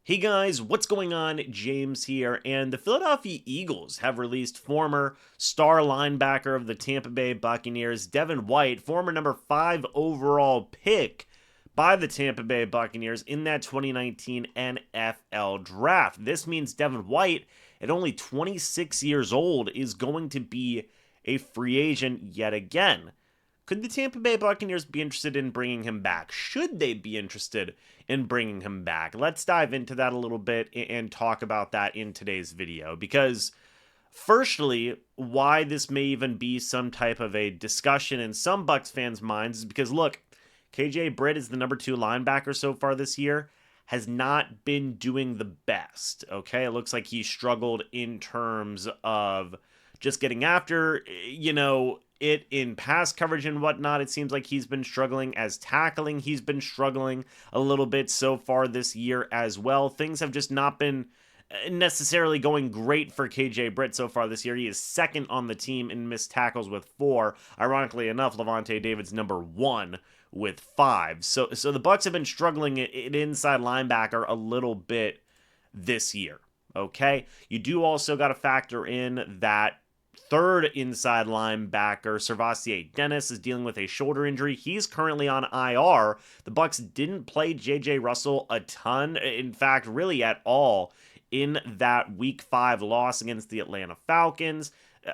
Hey guys, what's going on? James here, and the Philadelphia Eagles have released former star linebacker of the Tampa Bay Buccaneers, Devin White, former number 5 overall pick by the Tampa Bay Buccaneers in that 2019 NFL draft. This means Devin White, at only 26 years old, is going to be a free agent yet again. Could the Tampa Bay Buccaneers be interested in bringing him back? Should they be interested in bringing him back? Let's dive into that a little bit and talk about that in today's video. Because, firstly, why this may even be some type of a discussion in some Bucs fans' minds is because, look, KJ Britt is the number 2 linebacker so far this year, has not been doing the best, okay? It looks like he struggled in terms of just getting after, it in pass coverage and whatnot. It seems like he's been struggling as tackling. He's been struggling a little bit so far this year as well. Things have just not been necessarily going great for KJ Britt so far this year. He is second on the team in missed tackles with 4. Ironically enough, Levante David's number 1 with 5. So the Bucs have been struggling at inside linebacker a little bit this year. Okay, you do also got to factor in that third inside linebacker, Servassier Dennis, is dealing with a shoulder injury. He's currently on IR. The Bucs didn't play J.J. Russell a ton, in fact, really at all, in that Week 5 loss against the Atlanta Falcons.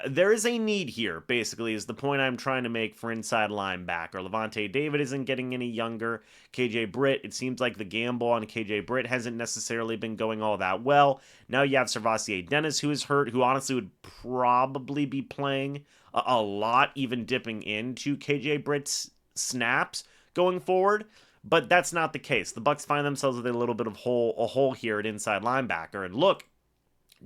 There is a need here, basically, is the point I'm trying to make for inside linebacker. Levante David isn't getting any younger. KJ Britt, it seems like the gamble on KJ Britt hasn't necessarily been going all that well. Now you have Servassier Dennis, who is hurt, who honestly would probably be playing a lot, even dipping into KJ Britt's snaps going forward. But that's not the case. The Bucs find themselves with a little bit of a hole here at inside linebacker. And look,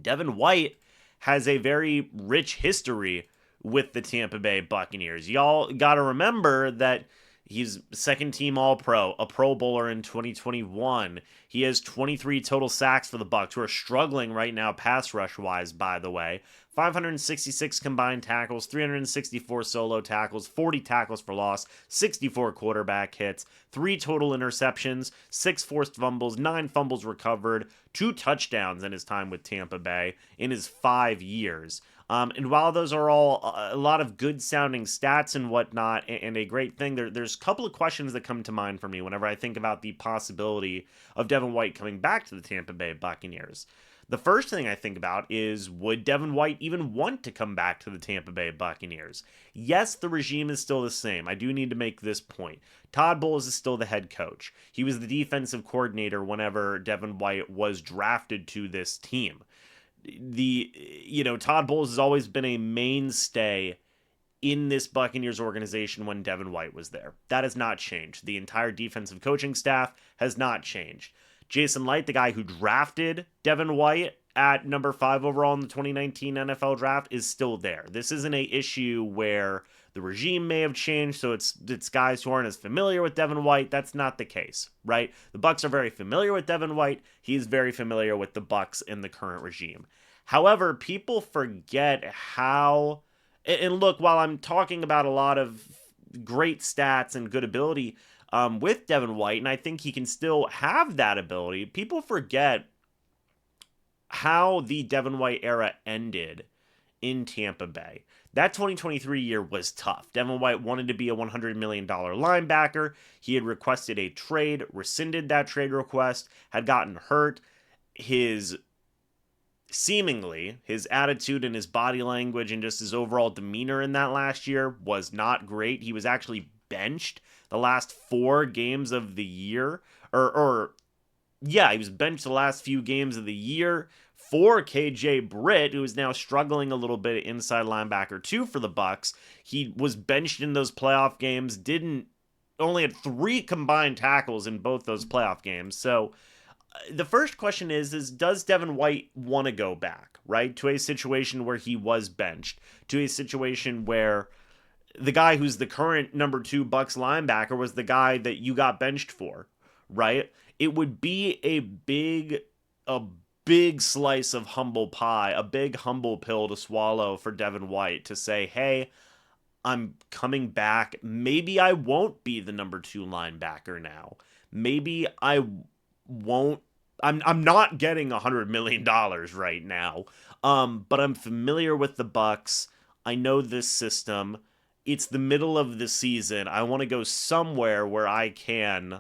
Devin White has a very rich history with the Tampa Bay Buccaneers. Y'all got to remember that he's second team All-Pro, a Pro Bowler in 2021. He has 23 total sacks for the Bucs, who are struggling right now pass rush-wise, by the way. 566 combined tackles, 364 solo tackles, 40 tackles for loss, 64 quarterback hits, 3 total interceptions, 6 forced fumbles, 9 fumbles recovered, 2 touchdowns in his time with Tampa Bay in his 5 years. And while those are all a lot of good sounding stats and whatnot, and a great thing, there's a couple of questions that come to mind for me whenever I think about the possibility of Devin White coming back to the Tampa Bay Buccaneers. The first thing I think about is, would Devin White even want to come back to the Tampa Bay Buccaneers? Yes, the regime is still the same. I do need to make this point. Todd Bowles is still the head coach. He was the defensive coordinator whenever Devin White was drafted to this team. Todd Bowles has always been a mainstay in this Buccaneers organization when Devin White was there. That has not changed. The entire defensive coaching staff has not changed. Jason Licht, the guy who drafted Devin White at number 5 overall in the 2019 NFL draft, is still there. This isn't an issue where the regime may have changed, so it's guys who aren't as familiar with Devin White. That's not the case, right? The Bucs are very familiar with Devin White. He's very familiar with the Bucs and the current regime. However, people forget how, and look, while I'm talking about a lot of great stats and good ability with Devin White, and I think he can still have that ability, people forget how the Devin White era ended in Tampa Bay. That 2023 year was tough. Devin White wanted to be a $100 million linebacker. He had requested a trade, rescinded that trade request, had gotten hurt. His attitude and his body language and just his overall demeanor in that last year was not great. He was actually benched the last 4 games of the year, he was benched the last few games of the year for KJ Britt, who is now struggling a little bit at inside linebacker too for the Bucs. He was benched in those playoff games, only had 3 combined tackles in both those playoff games. So the first question is does Devin White want to go back, right, to a situation where he was benched, to a situation where the guy who's the current number 2 Bucs linebacker was the guy that you got benched for, right? It would be a big slice of humble pie, a big humble pill to swallow for Devin White to say, hey, I'm coming back. Maybe I won't be the number 2 linebacker now. Maybe I won't I'm not getting $100 million right now. But I'm familiar with the Bucs. I know this system. It's the middle of the season. I want to go somewhere where I can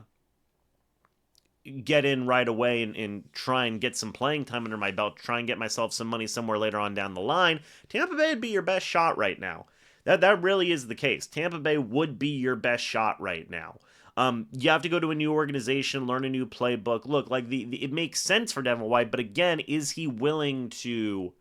get in right away and try and get some playing time under my belt, try and get myself some money somewhere later on down the line. Tampa Bay would be your best shot right now. That really is the case. Tampa Bay would be your best shot right now. You have to go to a new organization, learn a new playbook. Look, like it makes sense for Devin White, but again, is he willing to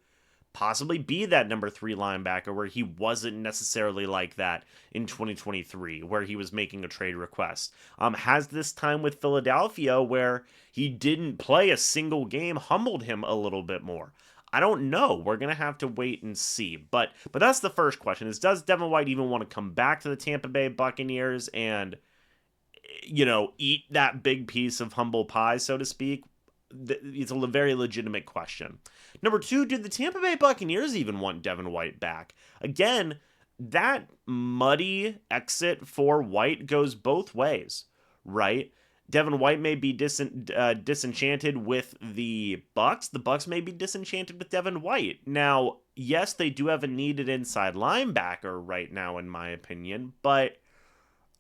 possibly be that number 3 linebacker where he wasn't necessarily like that in 2023, where he was making a trade request? Has this time with Philadelphia, where he didn't play a single game, humbled him a little bit more? I don't know. We're going to have to wait and see. But that's the first question, is does Devin White even want to come back to the Tampa Bay Buccaneers and, eat that big piece of humble pie, so to speak? It's a very legitimate question. Number 2, did the Tampa Bay Buccaneers even want Devin White back? Again, that muddy exit for White goes both ways, right? Devin White may be disenchanted with the Bucs. The Bucs may be disenchanted with Devin White. Now, yes, they do have a needed inside linebacker right now, in my opinion, but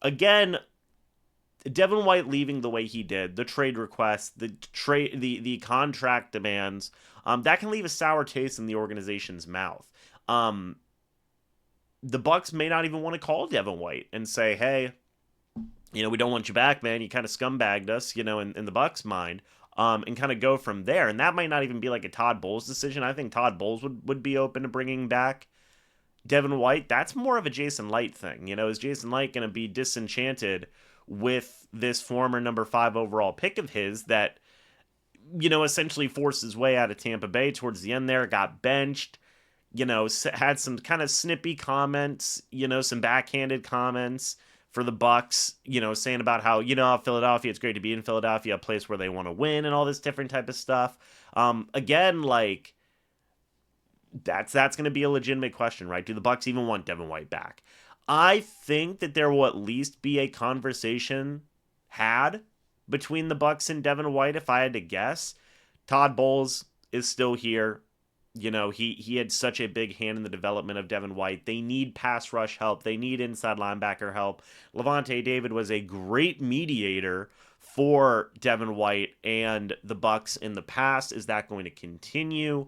again, Devin White leaving the way he did, the trade request, the contract demands, that can leave a sour taste in the organization's mouth. The Bucs may not even want to call Devin White and say, "Hey, we don't want you back, man. You kind of scumbagged us," in the Bucs' mind, and kind of go from there. And that might not even be like a Todd Bowles decision. I think Todd Bowles would be open to bringing back Devin White. That's more of a Jason Light thing. Is Jason Light going to be disenchanted with this former number 5 overall pick of his that, essentially forced his way out of Tampa Bay towards the end there, got benched, had some kind of snippy comments, some backhanded comments for the Bucs, saying about how, Philadelphia, it's great to be in Philadelphia, a place where they want to win and all this different type of stuff. Again, like, that's going to be a legitimate question, right? Do the Bucs even want Devin White back? I think that there will at least be a conversation had between the Bucs and Devin White, if I had to guess. Todd Bowles is still here. He had such a big hand in the development of Devin White. They need pass rush help. They need inside linebacker help. Lavonte David was a great mediator for Devin White and the Bucs in the past. Is that going to continue?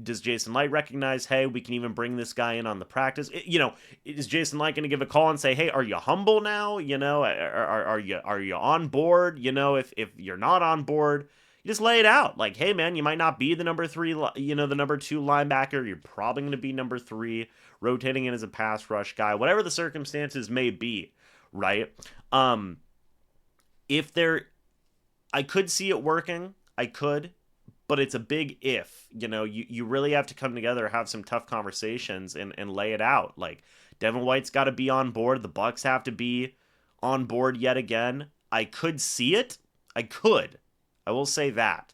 Does Jason Light recognize, hey, we can even bring this guy in on the practice? Is Jason Light going to give a call and say, hey, are you humble now? Are you on board? If you're not on board, you just lay it out. Like, hey, man, you might not be the number 3, the number 2 linebacker. You're probably going to be number 3, rotating in as a pass rush guy, whatever the circumstances may be, right? I could see it working. I could. But it's a big if. You really have to come together, have some tough conversations, and lay it out. Like, Devin White's got to be on board. The Bucs have to be on board yet again. I could see it. I could. I will say that.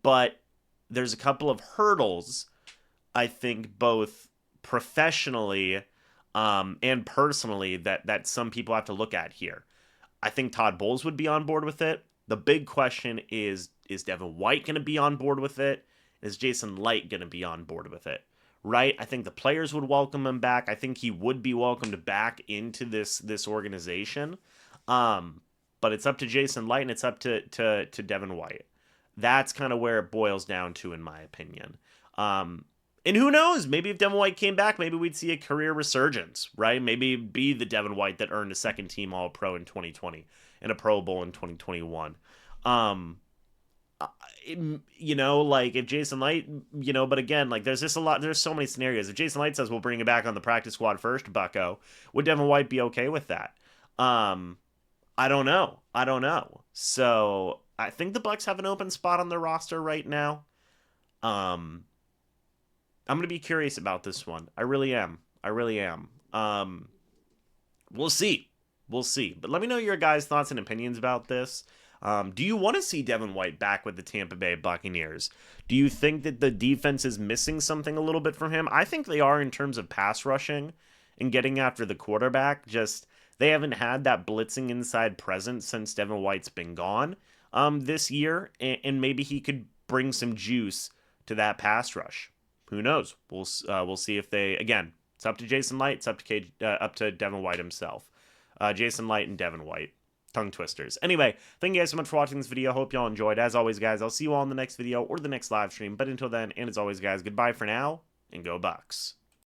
But there's a couple of hurdles, I think, both professionally and personally, that some people have to look at here. I think Todd Bowles would be on board with it. The big question is Devin White going to be on board with it? Is Jason Light going to be on board with it? Right? I think the players would welcome him back. I think he would be welcomed back into this organization. But it's up to Jason Light and it's up to Devin White. That's kind of where it boils down to, in my opinion. And who knows? Maybe if Devin White came back, maybe we'd see a career resurgence, right? Maybe it'd be the Devin White that earned a second-team All-Pro in 2020 and a Pro Bowl in 2021. Like if Jason Light, but again, like there's so many scenarios. If Jason Light says we'll bring him back on the practice squad first, Bucko, would Devin White be okay with that? I don't know. So I think the Bucs have an open spot on their roster right now. I'm going to be curious about this one. I really am. We'll see. But let me know your guys' thoughts and opinions about this. Do you want to see Devin White back with the Tampa Bay Buccaneers? Do you think that the defense is missing something a little bit from him? I think they are in terms of pass rushing and getting after the quarterback. Just They haven't had that blitzing inside presence since Devin White's been gone this year, and maybe he could bring some juice to that pass rush. Who knows? We'll see if they, again, it's up to Jason Light, it's up to Devin White himself. Jason Light and Devin White. Tongue twisters. Anyway, thank you guys so much for watching this video. Hope y'all enjoyed. As always, guys, I'll see you all in the next video or the next live stream. But until then, and as always, guys, goodbye for now, and go Bucs.